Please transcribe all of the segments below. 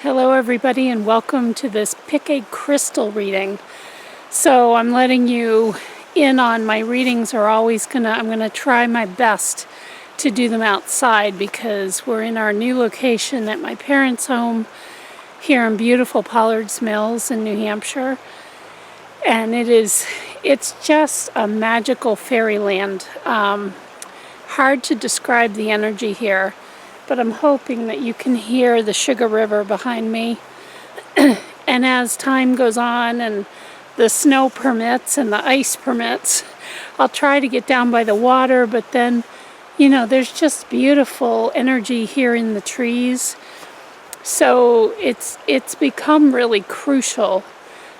Hello everybody and welcome to this Pick a Crystal reading. So I'm letting you in on my readings are always I'm gonna try my best to do them outside because we're in our new location at my parents' home here in beautiful Pollard's Mills in New Hampshire. And it's just a magical fairyland. Hard to describe the energy here. But I'm hoping that you can hear the Sugar River behind me. And as time goes on and the snow permits and the ice permits, I'll try to get down by the water, but then, there's just beautiful energy here in the trees. So it's become really crucial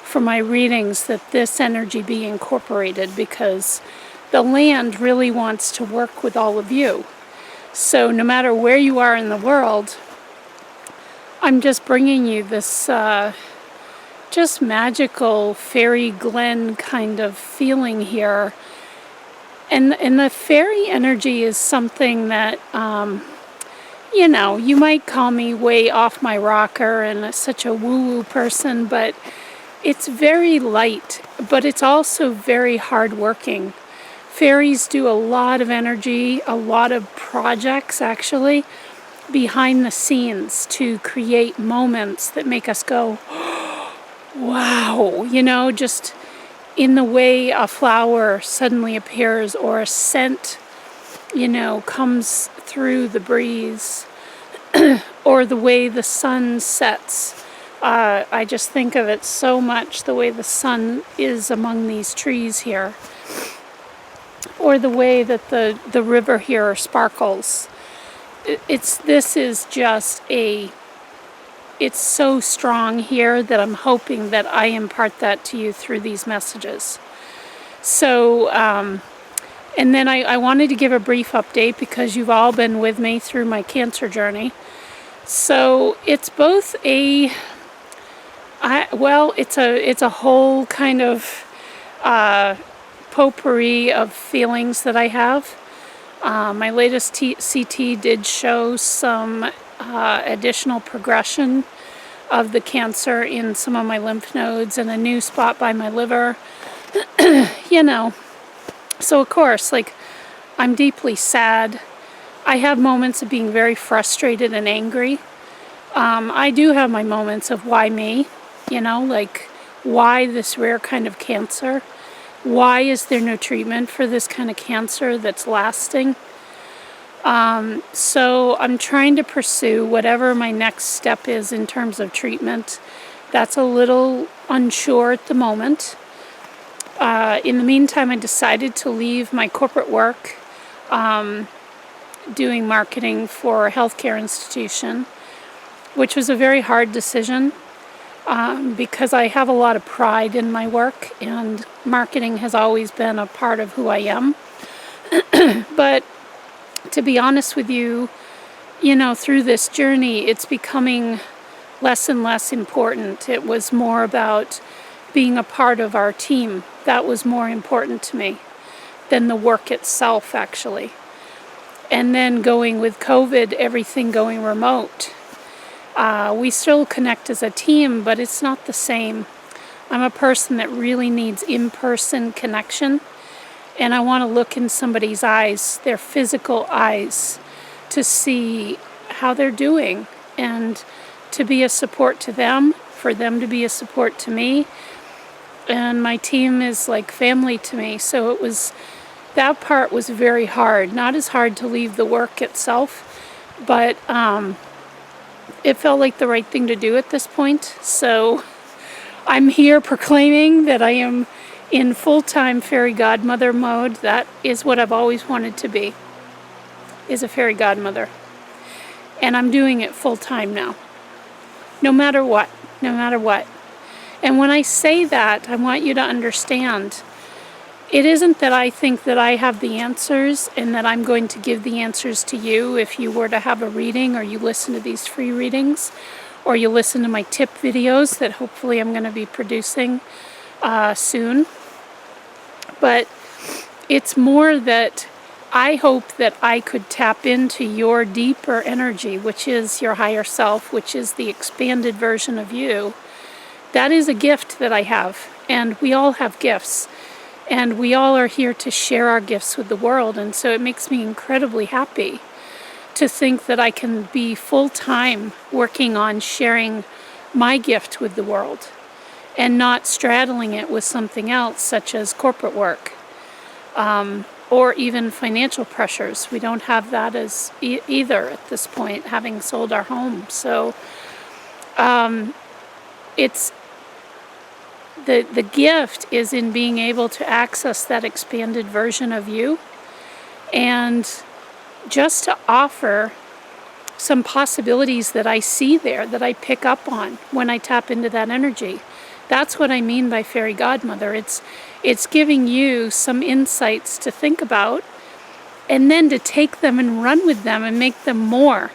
for my readings that this energy be incorporated because the land really wants to work with all of you. So no matter where you are in the world, I'm just bringing you this just magical fairy glen kind of feeling here. And the fairy energy is something that, you might call me way off my rocker and such a woo-woo person, but it's very light, but it's also very hardworking. Fairies do a lot of energy, a lot of projects actually, behind the scenes to create moments that make us go, wow, just in the way a flower suddenly appears or a scent, comes through the breeze, or the way the sun sets. I just think of it so much, the way the sun is among these trees here. Or the way that the river here sparkles. It's so strong here that I'm hoping that I impart that to you through these messages. So, and then I wanted to give a brief update because you've all been with me through my cancer journey. So it's both it's a whole kind of potpourri of feelings that I have. My latest CT did show some additional progression of the cancer in some of my lymph nodes and a new spot by my liver. So of course, I'm deeply sad. I have moments of being very frustrated and angry. I do have my moments of why me, why this rare kind of cancer? Why is there no treatment for this kind of cancer that's lasting? So I'm trying to pursue whatever my next step is in terms of treatment. That's a little unsure at the moment. In the meantime, I decided to leave my corporate work, doing marketing for a healthcare institution, which was a very hard decision. Because I have a lot of pride in my work and marketing has always been a part of who I am. But to be honest with you, through this journey, it's becoming less and less important. It was more about being a part of our team. That was more important to me than the work itself, actually. And then going with COVID, everything going remote. We still connect as a team, but it's not the same. I'm a person that really needs in-person connection, and I want to look in somebody's eyes, their physical eyes, to see how they're doing and to be a support to them, for them to be a support to me. And my team is like family to me, so that part was very hard. Not as hard to leave the work itself, but it felt like the right thing to do at this point. So I'm here proclaiming that I am in full-time fairy godmother mode. That is what I've always wanted to be, is a fairy godmother. And I'm doing it full-time now. No matter what. And when I say that, I want you to understand, it isn't that I think that I have the answers and that I'm going to give the answers to you if you were to have a reading or you listen to these free readings or you listen to my tip videos that hopefully I'm going to be producing soon. But it's more that I hope that I could tap into your deeper energy, which is your higher self, which is the expanded version of you. That is a gift that I have, and we all have gifts, and we all are here to share our gifts with the world. And so it makes me incredibly happy to think that I can be full-time working on sharing my gift with the world and not straddling it with something else, such as corporate work or even financial pressures. We don't have that as either at this point, having sold our home. So it's the gift is in being able to access that expanded version of you, and just to offer some possibilities that I see there, that I pick up on when I tap into that energy. That's what I mean by fairy godmother. It's giving you some insights to think about, and then to take them and run with them and make them more.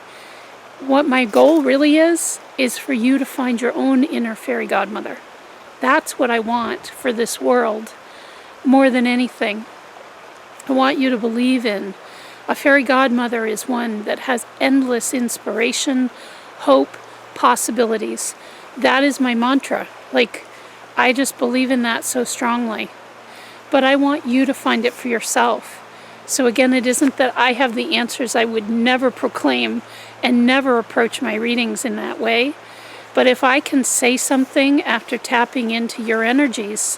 What my goal really is for you to find your own inner fairy godmother. That's what I want for this world more than anything. I want you to believe in a fairy godmother is one that has endless inspiration, hope, possibilities. That is my mantra. Like, I just believe in that so strongly. But I want you to find it for yourself. So again, it isn't that I have the answers. I would never proclaim and never approach my readings in that way. But if I can say something after tapping into your energies,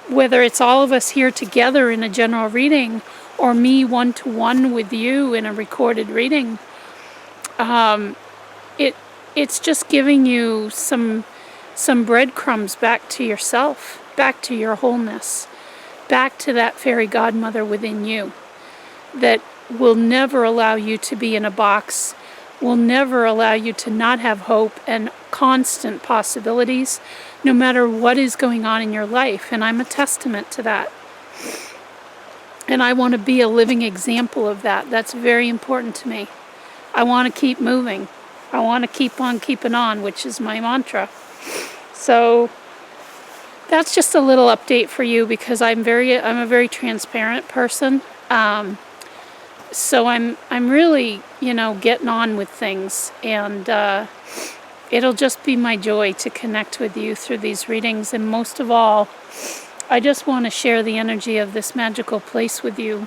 whether it's all of us here together in a general reading or me one-to-one with you in a recorded reading, it's just giving you some breadcrumbs back to yourself, back to your wholeness, back to that fairy godmother within you that will never allow you to be in a box, will never allow you to not have hope and constant possibilities, no matter what is going on in your life. And I'm a testament to that. And I want to be a living example of that. That's very important to me. I want to keep moving. I want to keep on keeping on, which is my mantra. So that's just a little update for you, because I'm a very transparent person. So I'm really, getting on with things, and it'll just be my joy to connect with you through these readings. And most of all, I just want to share the energy of this magical place with you.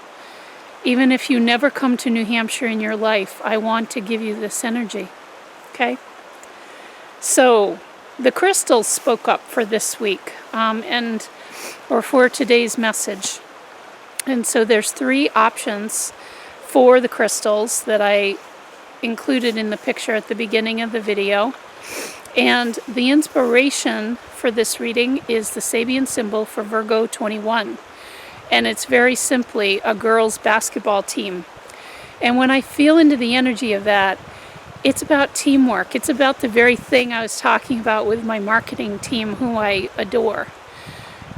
Even if you never come to New Hampshire in your life, I want to give you this energy. Okay? So the crystals spoke up for this week, or for today's message. And so there's 3 options for the crystals that I included in the picture at the beginning of the video. And the inspiration for this reading is the Sabian symbol for Virgo 21. And it's very simply a girls' basketball team. And when I feel into the energy of that, it's about teamwork. It's about the very thing I was talking about with my marketing team, who I adore.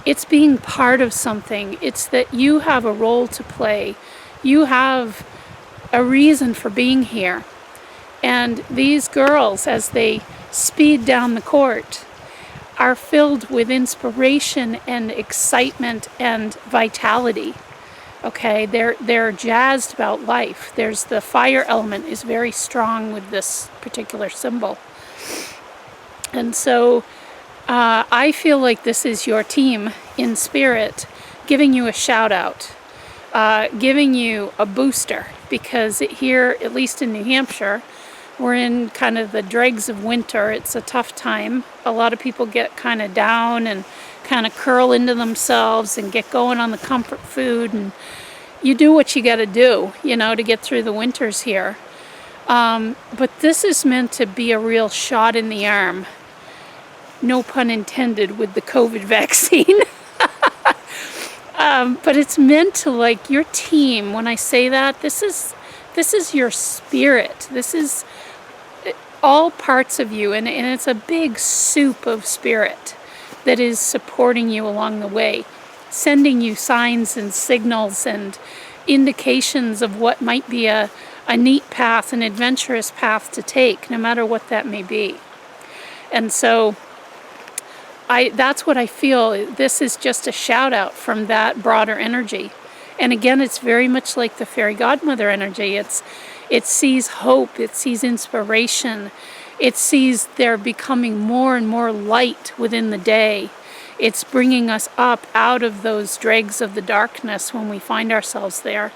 It's being part of something. It's that you have a role to play. You have a reason for being here. And these girls, as they speed down the court, are filled with inspiration and excitement and vitality. Okay, they're jazzed about life. There's the fire element is very strong with this particular symbol. And so I feel like this is your team in spirit, giving you a shout out, giving you a booster, because here, at least in New Hampshire, we're in kind of the dregs of winter. It's a tough time. A lot of people get kind of down and kind of curl into themselves and get going on the comfort food, and you do what you got to do, to get through the winters here. But this is meant to be a real shot in the arm, no pun intended, with the COVID vaccine. But it's meant to, like, your team. When I say that, this is your spirit. This is all parts of you, and it's a big soup of spirit that is supporting you along the way, sending you signs and signals and indications of what might be a neat path, an adventurous path to take, no matter what that may be. And so that's what I feel. This is just a shout out from that broader energy. And again, it's very much like the fairy godmother energy. It sees hope, it sees inspiration, it sees there becoming more and more light within the day. It's bringing us up out of those dregs of the darkness when we find ourselves there.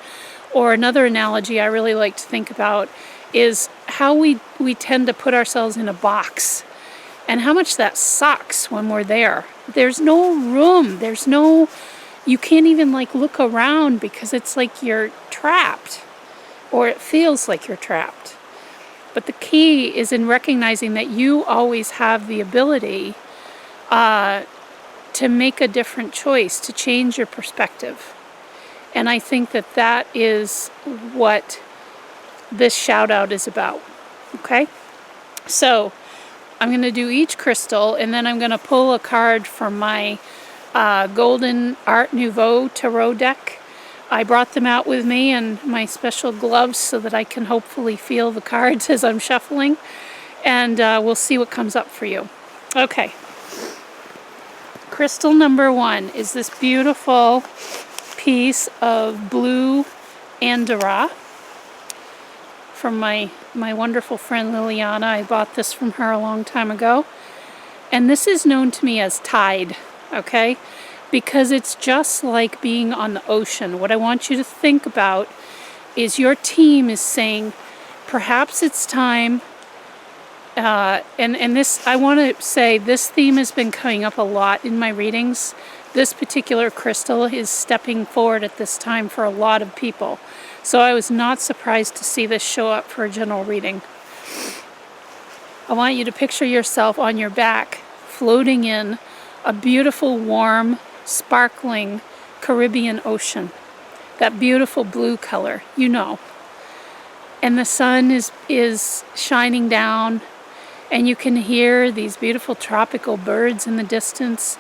Or another analogy I really like to think about is how we tend to put ourselves in a box, and how much that sucks when we're there. There's no room, you can't even like look around because it's like you're trapped, or it feels like you're trapped. But the key is in recognizing that you always have the ability to make a different choice, to change your perspective. And I think that that is what this shout out is about. Okay? So I'm going to do each crystal, and then I'm going to pull a card from my Golden Art Nouveau Tarot deck. I brought them out with me and my special gloves so that I can hopefully feel the cards as I'm shuffling. And we'll see what comes up for you. Okay. Crystal number 1 is this beautiful piece of blue andara from my wonderful friend Liliana. I bought this from her a long time ago. And this is known to me as tide, okay? Because it's just like being on the ocean. What I want you to think about is your team is saying, perhaps it's time, and this, I want to say, this theme has been coming up a lot in my readings. This particular crystal is stepping forward at this time for a lot of people. So I was not surprised to see this show up for a general reading. I want you to picture yourself on your back, floating in a beautiful, warm, sparkling Caribbean Ocean. That beautiful blue color, you know. And the sun is shining down, and you can hear these beautiful tropical birds in the distance.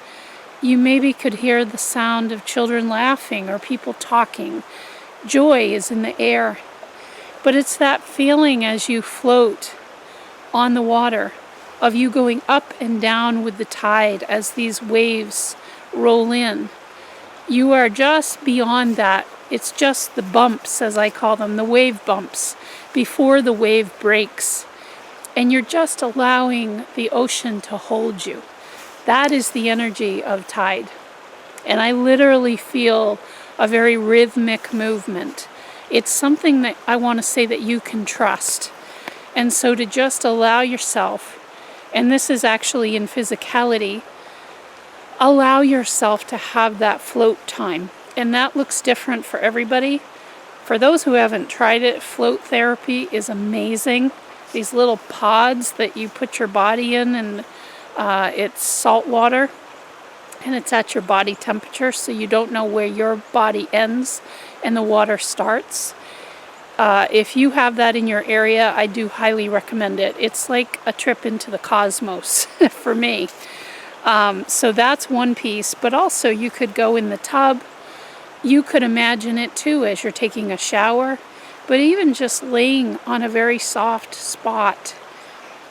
You maybe could hear the sound of children laughing or people talking. Joy is in the air. But it's that feeling as you float on the water of you going up and down with the tide as these waves roll in. You are just beyond that. It's just the bumps, as I call them, the wave bumps, before the wave breaks. And you're just allowing the ocean to hold you. That is the energy of tide. And I literally feel a very rhythmic movement. It's something that I want to say that you can trust. And so to just allow yourself, and this is actually in physicality, allow yourself to have that float time. And that looks different for everybody. For those who haven't tried it, float therapy is amazing. These little pods that you put your body in, and it's salt water, and it's at your body temperature, so you don't know where your body ends and the water starts. If you have that in your area, I do highly recommend it. It's like a trip into the cosmos for me. So that's one piece, but also you could go in the tub. You could imagine it too as you're taking a shower, but even just laying on a very soft spot,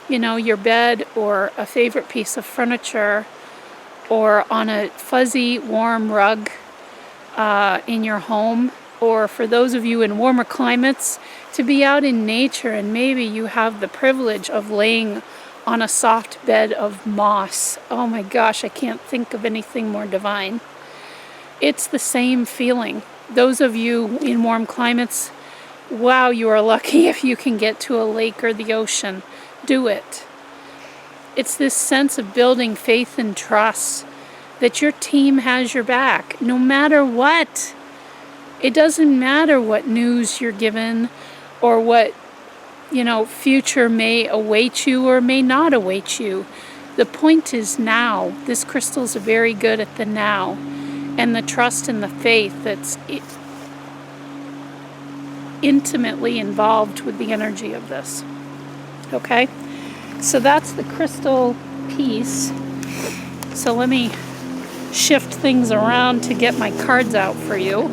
you know, your bed or a favorite piece of furniture, or on a fuzzy, warm rug in your home, or for those of you in warmer climates, to be out in nature, and maybe you have the privilege of laying on a soft bed of moss. Oh my gosh, I can't think of anything more divine. It's the same feeling. Those of you in warm climates, wow, you are lucky if you can get to a lake or the ocean. Do it. It's this sense of building faith and trust that your team has your back, no matter what. It doesn't matter what news you're given or what, you know, future may await you or may not await you. The point is now. This crystal's very good at the now, and the trust and the faith that's intimately involved with the energy of this. Okay? So that's the crystal piece. So let me shift things around to get my cards out for you.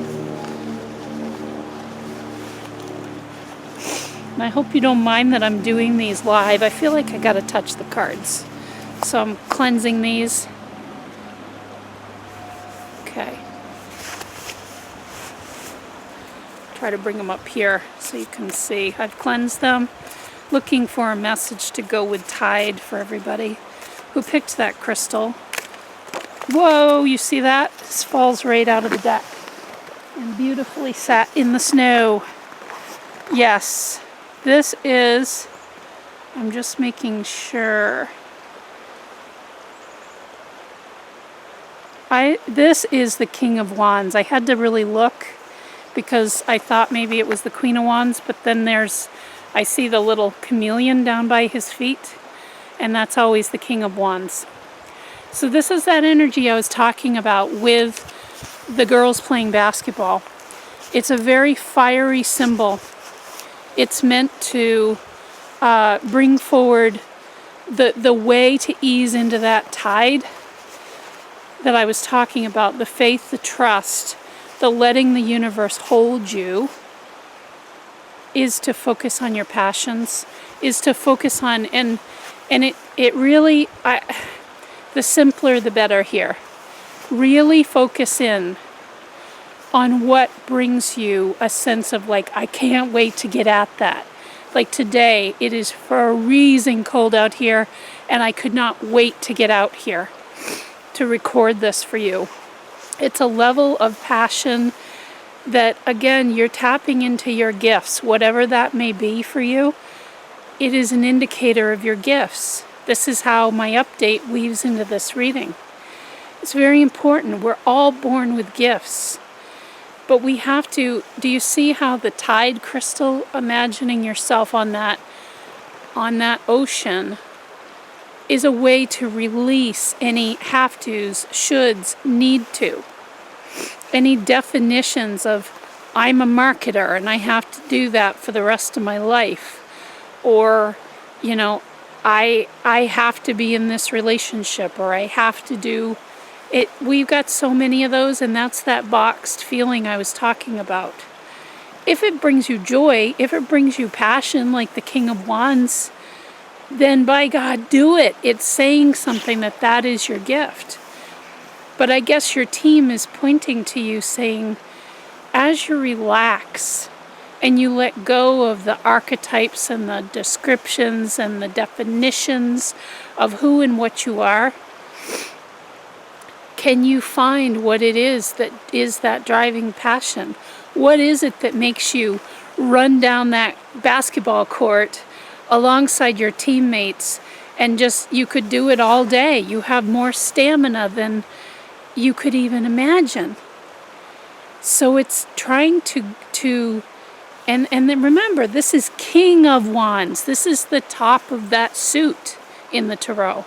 And I hope you don't mind that I'm doing these live. I feel like I gotta touch the cards. So I'm cleansing these. Okay. try to bring them up here so you can see. I've cleansed them, looking for a message to go with Tide for everybody who picked that crystal. Whoa, you see that? This falls right out of the deck and beautifully sat in the snow. Yes, this is, I'm just making sure. This is the King of Wands. I had to really look because I thought maybe it was the Queen of Wands, but then I see the little chameleon down by his feet, and that's always the King of Wands. So this is that energy I was talking about with the girls playing basketball. It's a very fiery symbol. It's meant to bring forward the way to ease into that tide that I was talking about, the faith, the trust, the letting the universe hold you, is to focus on your passions, is to focus on, and it really, the simpler the better here. Really focus in on what brings you a sense of like, I can't wait to get at that. Like today, it is freezing cold out here, and I could not wait to get out here to record this for you. It's a level of passion that, again, you're tapping into your gifts, whatever that may be for you. It is an indicator of your gifts. This is how my update weaves into this reading. It's very important. We're all born with gifts. But we have to, do you see how the tide crystal, imagining yourself on that ocean, is a way to release any have-tos, shoulds, need to. Any definitions of, I'm a marketer and I have to do that for the rest of my life. Or, you know, I have to be in this relationship, or I have to do it. We've got so many of those, and that's that boxed feeling I was talking about. If it brings you joy, if it brings you passion like the King of Wands, then by God, do it. It's saying something that is your gift. But I guess your team is pointing to you saying, as you relax and you let go of the archetypes and the descriptions and the definitions of who and what you are, can you find what it is that driving passion? What is it that makes you run down that basketball court alongside your teammates, and just, you could do it all day. You have more stamina than you could even imagine. So it's trying to and then remember, this is King of Wands. This is the top of that suit in the tarot.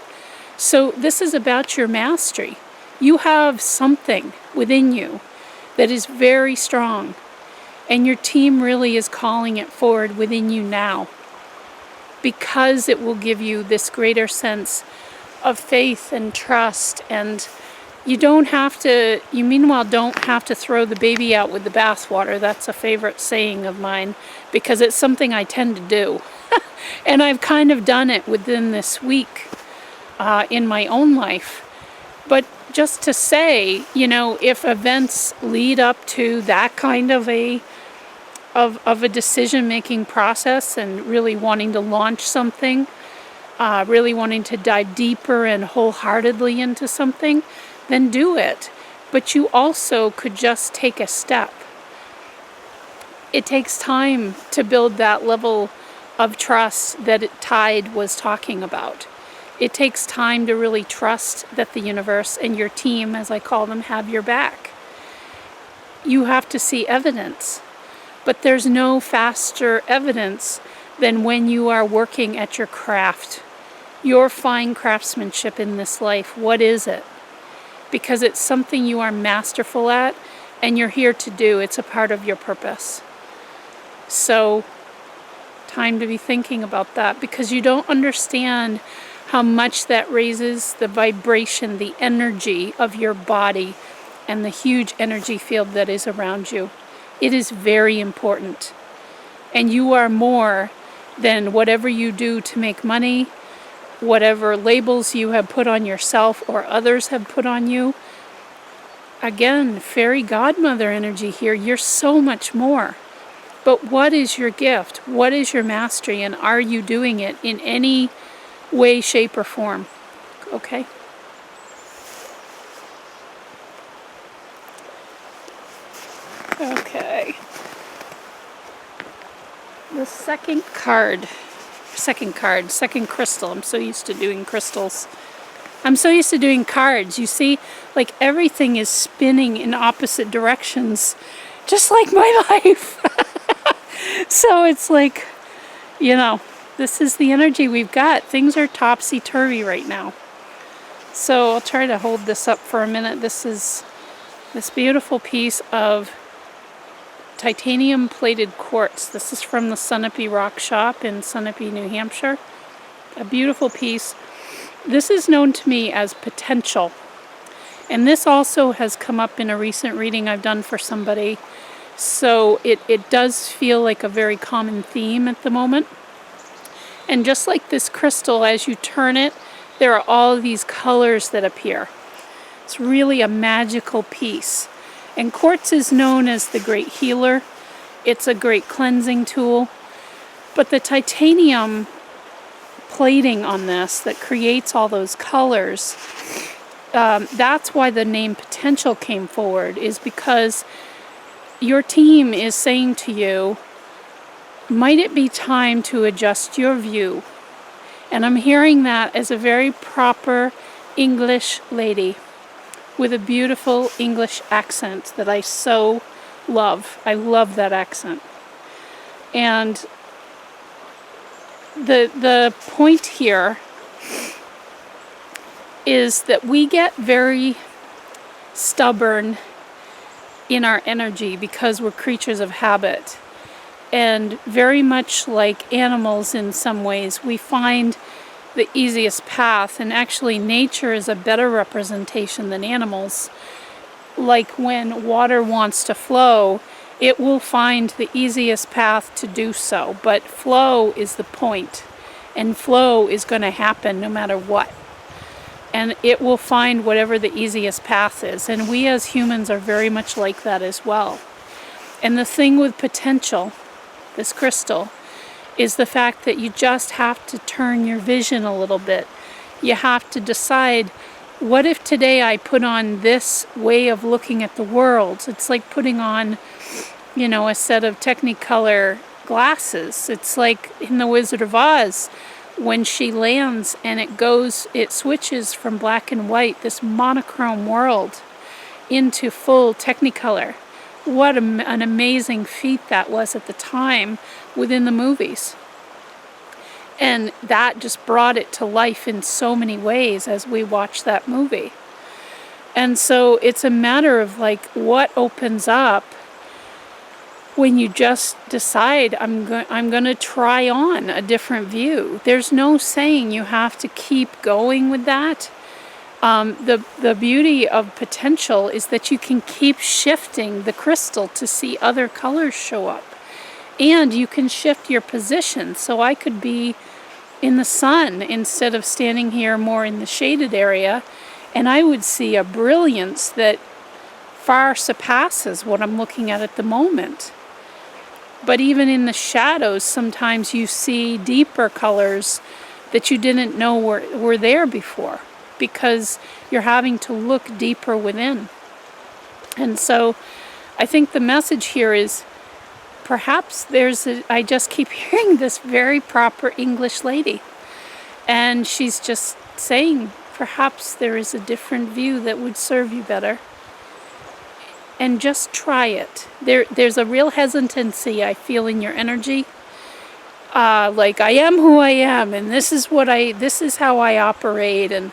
So this is about your mastery. You have something within you that is very strong, and your team really is calling it forward within you now, because it will give you this greater sense of faith and trust. And you meanwhile don't have to throw the baby out with the bathwater. That's a favorite saying of mine, because it's something I tend to do. And I've kind of done it within this week in my own life. But just to say, you know, if events lead up to that kind of a decision-making process, and really wanting to launch something, really wanting to dive deeper and wholeheartedly into something, then do it. But you also could just take a step. It takes time to build that level of trust that Tide was talking about. It takes time to really trust that the universe and your team, as I call them, have your back. You have to see evidence. But there's no faster evidence than when you are working at your craft. Your fine craftsmanship in this life, what is it? Because it's something you are masterful at, and you're here to do. It's a part of your purpose. So, time to be thinking about that, because you don't understand how much that raises the vibration, the energy of your body, and the huge energy field that is around you. It is very important. And you are more than whatever you do to make money, whatever labels you have put on yourself or others have put on you. Again, fairy godmother energy here. You're so much more. But what is your gift? What is your mastery? And are you doing it in any way, shape, or form? Okay? Okay. The second crystal. I'm so used to doing crystals. I'm so used to doing cards. You see, like everything is spinning in opposite directions, just like my life. So it's like, you know, this is the energy we've got. Things are topsy-turvy right now. So I'll try to hold this up for a minute. This is this beautiful piece of titanium plated quartz. This is from the Sunapee Rock Shop in Sunapee, New Hampshire. A beautiful piece. This is known to me as potential. And this also has come up in a recent reading I've done for somebody. So it does feel like a very common theme at the moment. And just like this crystal, as you turn it, there are all these colors that appear. It's really a magical piece. And quartz is known as the great healer. It's a great cleansing tool. But the titanium plating on this that creates all those colors, that's why the name potential came forward, is because your team is saying to you, might it be time to adjust your view? And I'm hearing that as a very proper English lady with a beautiful English accent that I so love. I love that accent. And the point here is that we get very stubborn in our energy because we're creatures of habit. And very much like animals in some ways, we find the easiest path, and actually nature is a better representation than animals. Like when water wants to flow, it will find the easiest path to do so, but flow is the point, and flow is going to happen no matter what. And it will find whatever the easiest path is, and we as humans are very much like that as well. And the thing with potential, this crystal, is the fact that you just have to turn your vision a little bit. You have to decide, what if today I put on this way of looking at the world? It's like putting on, you know, a set of Technicolor glasses. It's like in The Wizard of Oz, when she lands and it switches from black and white, this monochrome world, into full Technicolor. What an amazing feat that was at the time within the movies. And that just brought it to life in so many ways as we watch that movie. And so it's a matter of like what opens up when you just decide, I'm going to try on a different view. There's no saying you have to keep going with that. The beauty of potential is that you can keep shifting the crystal to see other colors show up. And you can shift your position. So I could be in the sun instead of standing here more in the shaded area, and I would see a brilliance that far surpasses what I'm looking at the moment. But even in the shadows, sometimes you see deeper colors that you didn't know were there before, because you're having to look deeper within. And so I think the message here is, perhaps I just keep hearing this very proper English lady, and she's just saying, perhaps there is a different view that would serve you better. And just try it. There's a real hesitancy I feel in your energy. Like, I am who I am, and this is how I operate. And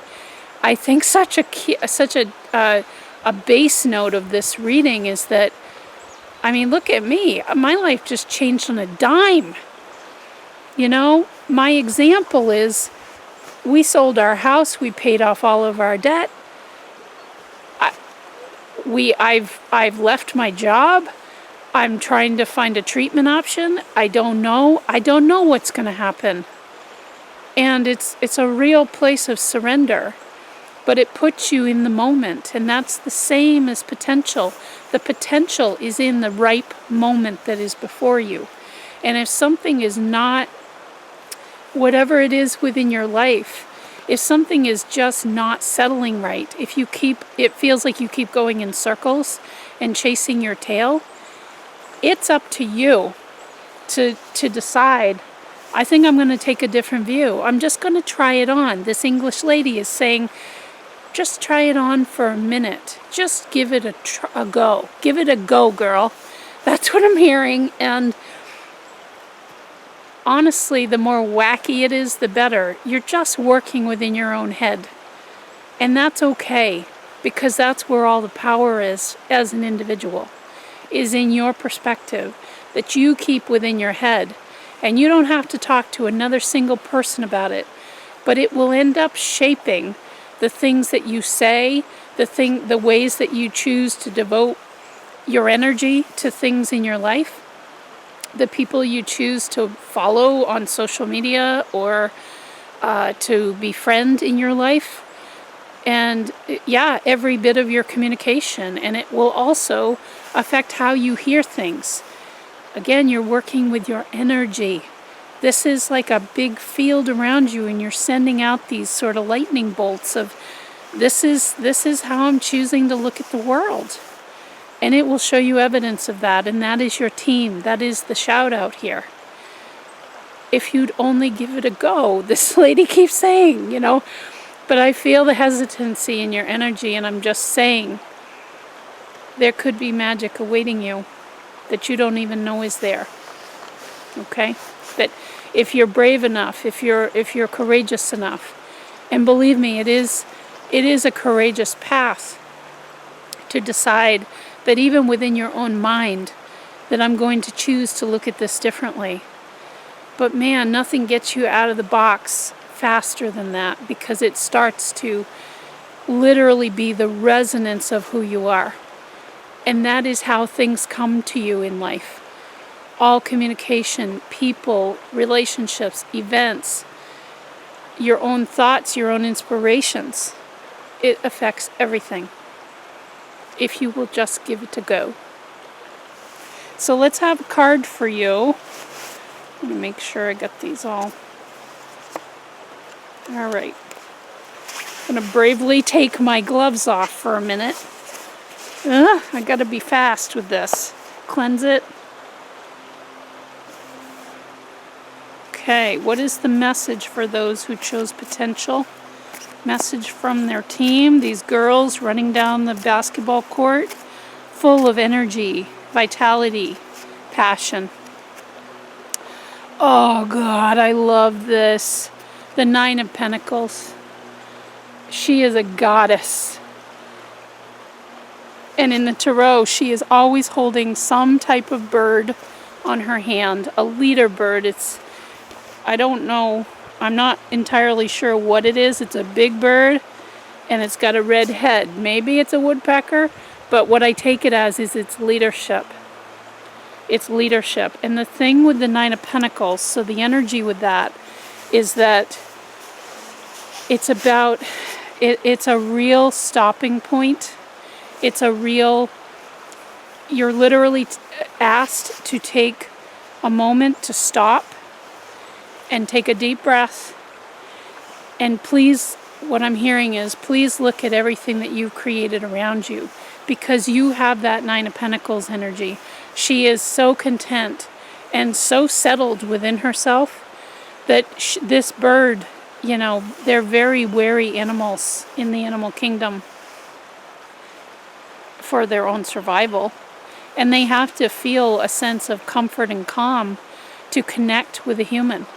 I think such a base note of this reading is that, I mean, look at me. My life just changed on a dime. You know, my example is, we sold our house, we paid off all of our debt. I've left my job. I'm trying to find a treatment option. I don't know what's going to happen. And it's a real place of surrender. but it puts you in the moment, and that's the same as potential. The potential is in the ripe moment that is before you. And if something is not, whatever it is within your life, if something is just not settling right, if you keep, it feels like you keep going in circles and chasing your tail, it's up to you to decide, I think I'm going to take a different view. I'm just going to try it on. This English lady is saying, just try it on for a minute. Just give it a go. Give it a go, girl. That's what I'm hearing. And honestly, the more wacky it is, the better. You're just working within your own head. And that's okay, because that's where all the power is as an individual, is in your perspective that you keep within your head. And you don't have to talk to another single person about it, but it will end up shaping the things that you say, the ways that you choose to devote your energy to things in your life, the people you choose to follow on social media or to befriend in your life, and yeah, every bit of your communication. And it will also affect how you hear things. Again, you're working with your energy. This is like a big field around you, and you're sending out these sort of lightning bolts of, this is how I'm choosing to look at the world. And it will show you evidence of that, and that is your team. That is the shout out here. If you'd only give it a go, this lady keeps saying, you know, but I feel the hesitancy in your energy, and I'm just saying, there could be magic awaiting you that you don't even know is there. Okay? That if you're brave enough, if you're courageous enough, and believe me, it is a courageous path to decide that even within your own mind, that I'm going to choose to look at this differently. But man, nothing gets you out of the box faster than that, because it starts to literally be the resonance of who you are. And that is how things come to you in life. All communication, people, relationships, events, your own thoughts, your own inspirations. It affects everything, if you will just give it a go. So let's have a card for you. Let me make sure I got these all. All right. I'm going to bravely take my gloves off for a minute. I got to be fast with this. Cleanse it. Okay, what is the message for those who chose potential? Message from their team, these girls running down the basketball court, full of energy, vitality, passion. Oh God, I love this. The Nine of Pentacles. She is a goddess. And in the Tarot, she is always holding some type of bird on her hand, a leader bird. I don't know, I'm not entirely sure what it is. It's a big bird, and it's got a red head. Maybe it's a woodpecker, but what I take it as is its leadership. It's leadership. And the thing with the Nine of Pentacles, so the energy with that, is that it's about, it's a real stopping point. It's a real, you're literally asked to take a moment to stop and take a deep breath. And please, what I'm hearing is, please look at everything that you've created around you, because you have that Nine of Pentacles energy. She is so content and so settled within herself that this bird, you know, they're very wary animals in the animal kingdom for their own survival. And they have to feel a sense of comfort and calm to connect with a human.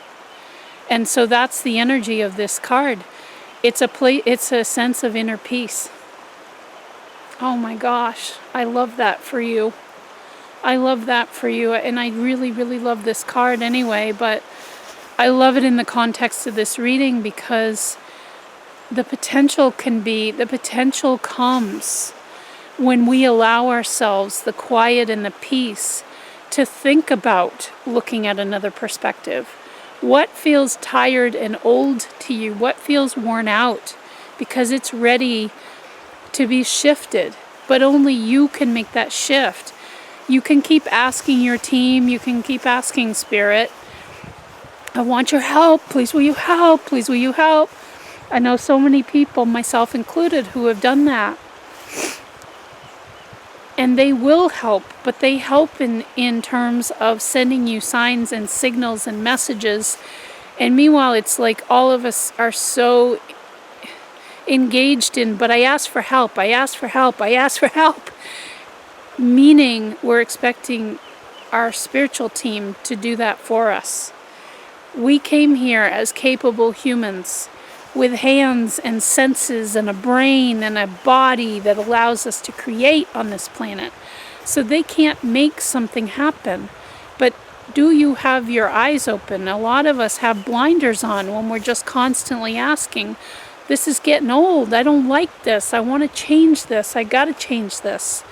And so that's the energy of this card. It's a sense of inner peace. Oh my gosh, I love that for you. I love that for you. And I really, really love this card anyway, but I love it in the context of this reading, because the potential comes when we allow ourselves the quiet and the peace to think about looking at another perspective. What feels tired and old to you? What feels worn out? because it's ready to be shifted. But only you can make that shift. You can keep asking your team, you can keep asking Spirit, I want your help, please will you help, please will you help. I know so many people, myself included, who have done that. And they will help, but they help in terms of sending you signs and signals and messages. And meanwhile, it's like all of us are so engaged in, but I ask for help, I ask for help, I ask for help. Meaning we're expecting our spiritual team to do that for us. We came here as capable humans with hands and senses and a brain and a body that allows us to create on this planet. So they can't make something happen. But do you have your eyes open? A lot of us have blinders on when we're just constantly asking, this is getting old, I don't like this, I want to change this, I got to change this.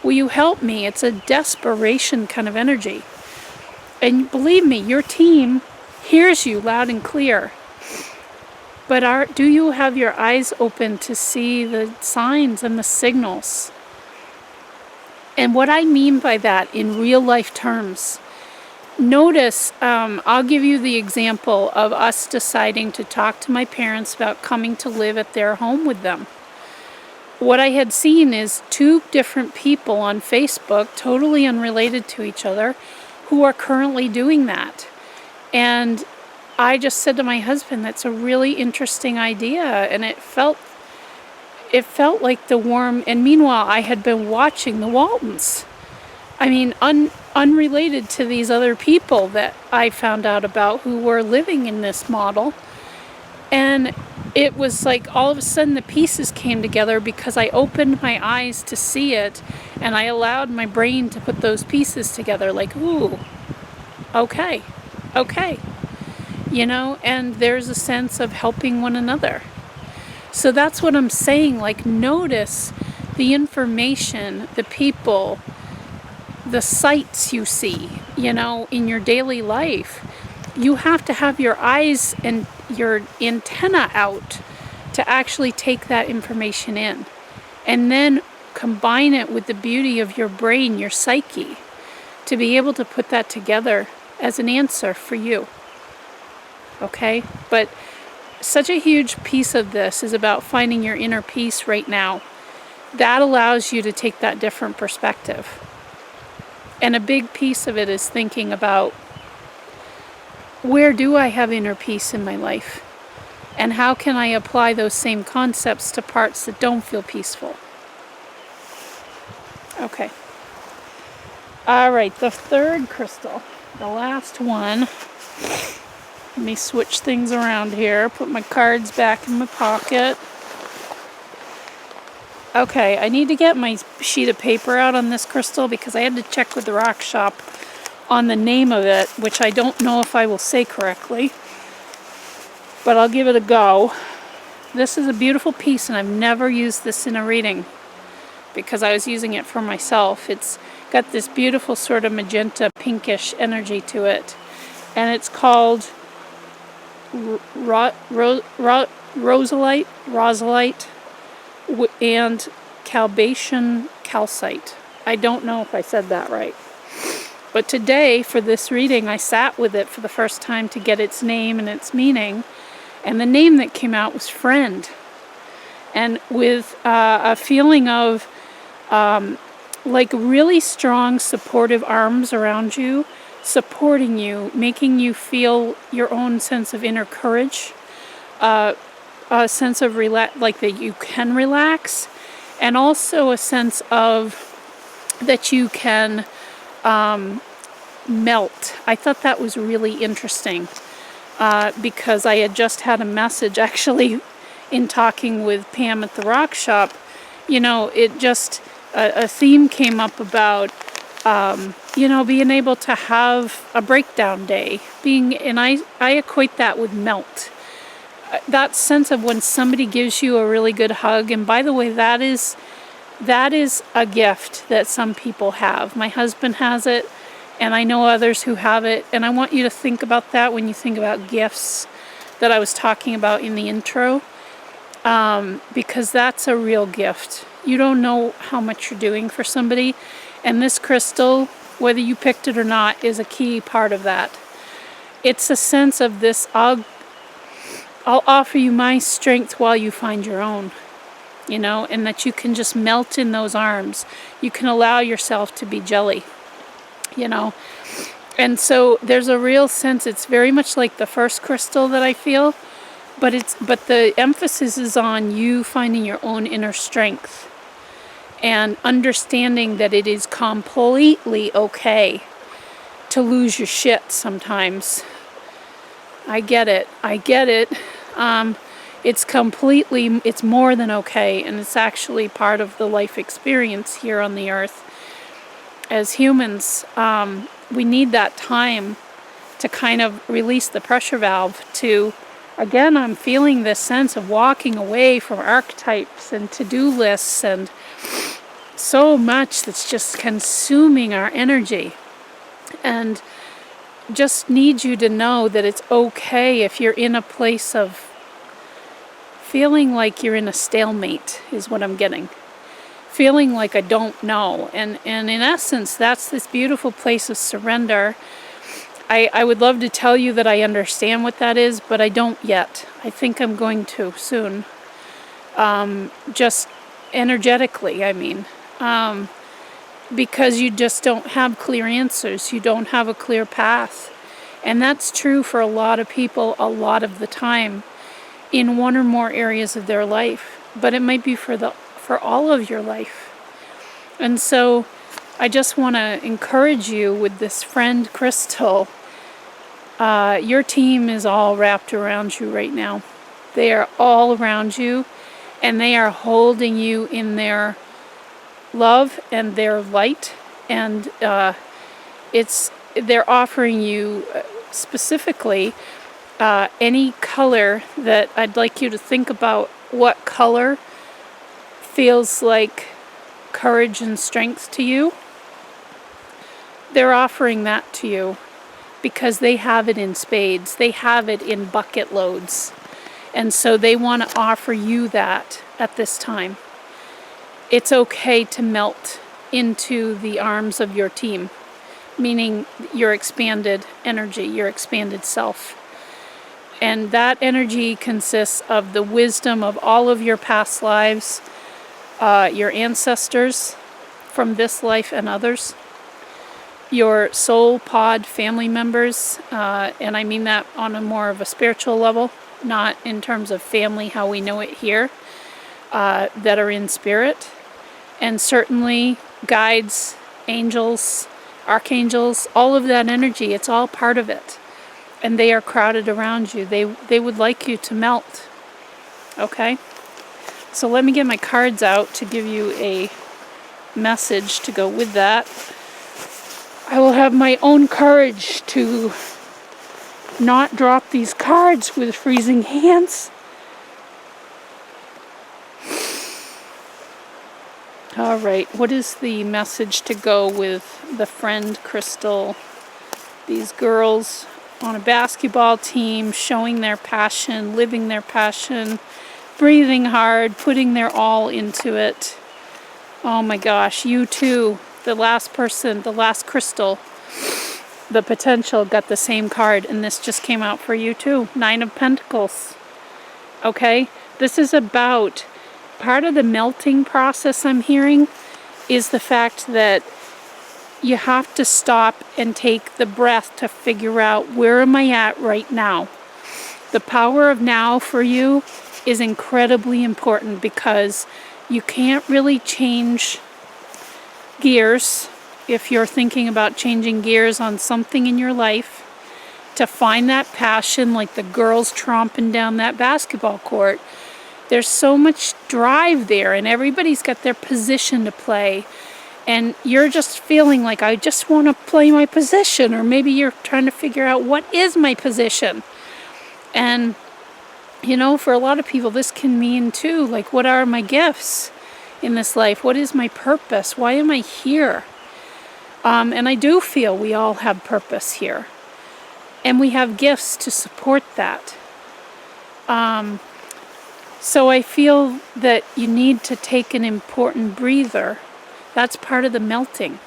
Will you help me? It's a desperation kind of energy. And believe me, your team hears you loud and clear. But do you have your eyes open to see the signs and the signals? And what I mean by that in real life terms, notice, I'll give you the example of us deciding to talk to my parents about coming to live at their home with them. What I had seen is 2 different people on Facebook, totally unrelated to each other, who are currently doing that. And I just said to my husband, that's a really interesting idea. And it felt like the warm, and meanwhile I had been watching the Waltons. I mean, unrelated to these other people that I found out about who were living in this model. And it was like all of a sudden the pieces came together because I opened my eyes to see it and I allowed my brain to put those pieces together like, ooh, okay. You know, and there's a sense of helping one another. So that's what I'm saying, like notice the information, the people, the sights you see, you know, in your daily life. You have to have your eyes and your antenna out to actually take that information in. And then combine it with the beauty of your brain, your psyche, to be able to put that together as an answer for you. Okay? But such a huge piece of this is about finding your inner peace right now. That allows you to take that different perspective. And a big piece of it is thinking about, where do I have inner peace in my life? And how can I apply those same concepts to parts that don't feel peaceful? Okay. All right, the third crystal, the last one. Let me switch things around here, put my cards back in my pocket. Okay, I need to get my sheet of paper out on this crystal because I had to check with the rock shop on the name of it, which I don't know if I will say correctly, but I'll give it a go. This is a beautiful piece, and I've never used this in a reading because I was using it for myself. It's got this beautiful sort of magenta pinkish energy to it, and it's called roselite and calcite. I don't know if I said that right. But today, for this reading, I sat with it for the first time to get its name and its meaning. And the name that came out was Friend. And with a feeling of like really strong supportive arms around you, supporting you, making you feel your own sense of inner courage, a sense of like that you can relax, and also a sense of that you can melt. I thought that was really interesting because I had just had a message actually in talking with Pam at the rock shop. You know, it just a theme came up about you know, being able to have a breakdown day, and I equate that with melt. That sense of when somebody gives you a really good hug, and by the way, that is a gift that some people have. My husband has it, and I know others who have it, and I want you to think about that when you think about gifts that I was talking about in the intro. because that's a real gift. You don't know how much you're doing for somebody, and this crystal, whether you picked it or not, is a key part of that. It's a sense of this, I'll offer you my strength while you find your own, you know, and that you can just melt in those arms. You can allow yourself to be jelly, you know. And so there's a real sense, it's very much like the first crystal that I feel, but the emphasis is on you finding your own inner strength and understanding that it is completely okay to lose your shit sometimes. I get it. It's more than okay, and it's actually part of the life experience here on the earth. As humans, we need that time to kind of release the pressure valve to, again, I'm feeling this sense of walking away from archetypes and to-do lists and so much that's just consuming our energy. And just need you to know that it's okay if you're in a place of feeling like you're in a stalemate, is what I'm getting. Feeling like I don't know. And in essence, that's this beautiful place of surrender. I would love to tell you that I understand what that is, but I don't yet. I think I'm going to soon. Just energetically, I mean. Because you just don't have clear answers. You don't have a clear path. And that's true for a lot of people a lot of the time in one or more areas of their life. But it might be for all of your life. And so I just want to encourage you with this friend crystal. Your team is all wrapped around you right now. They are all around you, and they are holding you in their love and their light, and they're offering you specifically any color that I'd like you to think about. What color feels like courage and strength to you? They're offering that to you because they have it in spades. They have it in bucket loads. And so they want to offer you that at this time. It's okay to melt into the arms of your team, meaning your expanded energy, your expanded self. And that energy consists of the wisdom of all of your past lives, your ancestors from this life and others, your soul pod family members, and I mean that on a more of a spiritual level, not in terms of family how we know it here, that are in spirit, and certainly guides, angels, archangels, all of that energy, it's all part of it. And they are crowded around you. They would like you to melt. Okay? So let me get my cards out to give you a message to go with that. I will have my own courage to not drop these cards with freezing hands. All right, what is the message to go with the friend crystal? These girls on a basketball team showing their passion, living their passion, breathing hard, putting their all into it. Oh my gosh, you too, the last person, the last crystal, the potential got the same card, and this just came out for you too. 9 of Pentacles. Okay, this is about part of the melting process I'm hearing is the fact that you have to stop and take the breath to figure out, where am I at right now? The power of now for you is incredibly important because you can't really change gears if you're thinking about changing gears on something in your life to find that passion, like the girls tromping down that basketball court. There's so much drive there, and everybody's got their position to play. And you're just feeling like, I just want to play my position. Or maybe you're trying to figure out, what is my position? And, you know, for a lot of people, this can mean too, like, what are my gifts in this life? What is my purpose? Why am I here? And I do feel we all have purpose here. And we have gifts to support that. So I feel that you need to take an important breather. That's part of the melting.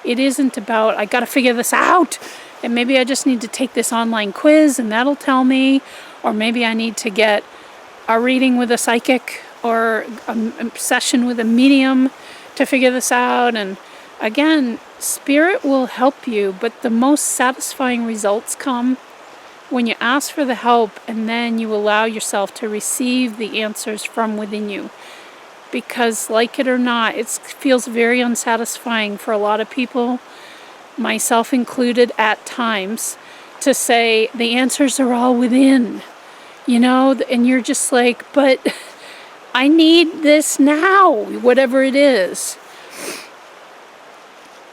It isn't about, I gotta figure this out, and maybe I just need to take this online quiz and that'll tell me, or maybe I need to get a reading with a psychic or a session with a medium to figure this out. And again, spirit will help you, but the most satisfying results come when you ask for the help and then you allow yourself to receive the answers from within you. Because like it or not, it feels very unsatisfying for a lot of people, myself included at times, to say the answers are all within, and you're just like, but I need this now, whatever it is.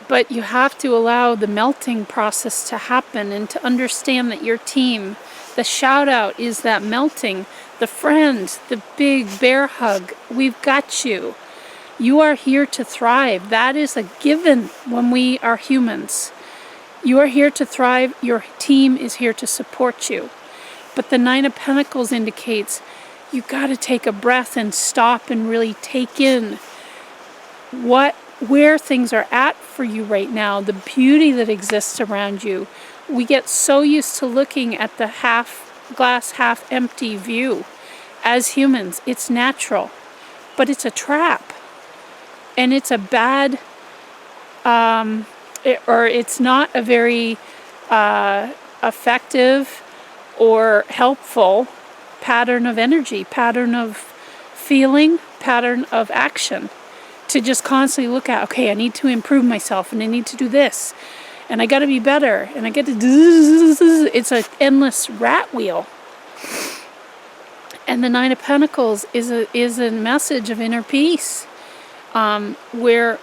But you have to allow the melting process to happen and to understand that your team, the shout out is that melting, the friends, the big bear hug, we've got you. You are here to thrive. That is a given when we are humans. You are here to thrive. Your team is here to support you. But the Nine of Pentacles indicates you got to take a breath and stop and really take in where things are at for you right now, the beauty that exists around you. We get so used to looking at the glass half empty view. As humans, it's natural, but it's a trap. And it's a bad, or it's not a very effective or helpful pattern of energy, pattern of feeling, pattern of action. To just constantly look at, okay, I need to improve myself and I need to do this and I got to be better and I get to do, it's an endless rat wheel. And the Nine of Pentacles is a message of inner peace, where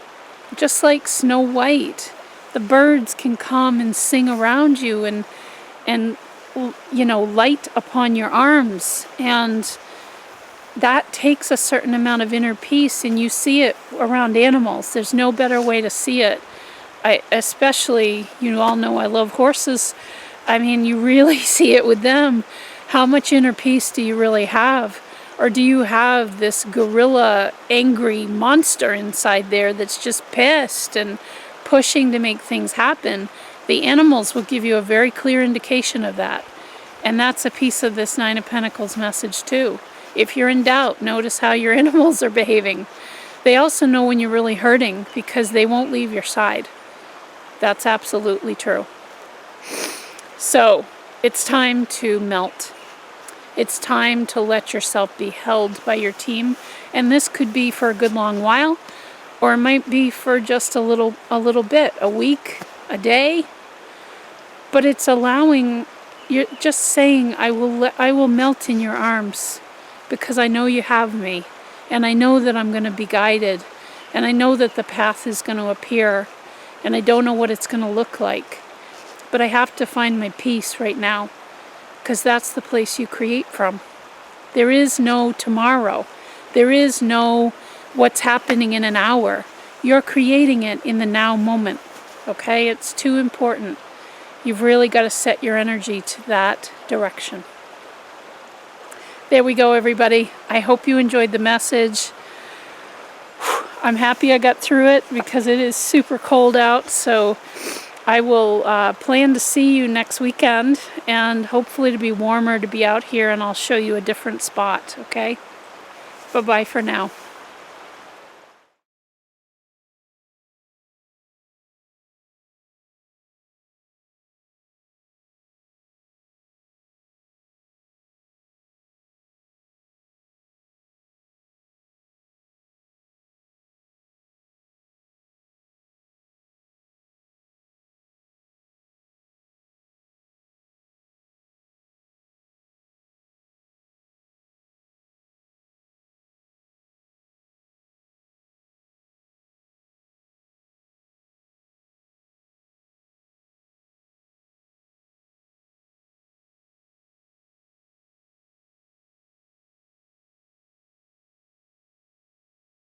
just like Snow White, the birds can come and sing around you and light upon your arms, and that takes a certain amount of inner peace, and you see it around animals. There's no better way to see it. Especially, you all know I love horses. I mean, you really see it with them. How much inner peace do you really have? Or do you have this gorilla, angry monster inside there that's just pissed and pushing to make things happen? The animals will give you a very clear indication of that. And that's a piece of this Nine of Pentacles message too. If you're in doubt, notice how your animals are behaving. They also know when you're really hurting because they won't leave your side. That's absolutely true. So, it's time to melt. It's time to let yourself be held by your team. And this could be for a good long while, or it might be for just a little bit, a week, a day. But it's allowing, you're just saying, I will melt in your arms. Because I know you have me, and I know that I'm going to be guided, and I know that the path is going to appear, and I don't know what it's going to look like, but I have to find my peace right now, because that's the place you create from. There is no tomorrow. There is no what's happening in an hour. You're creating it in the now moment, okay? It's too important. You've really got to set your energy to that direction. There we go, everybody. I hope you enjoyed the message. I'm happy I got through it because it is super cold out. So I will plan to see you next weekend and hopefully to be warmer to be out here, and I'll show you a different spot, okay? Bye-bye for now.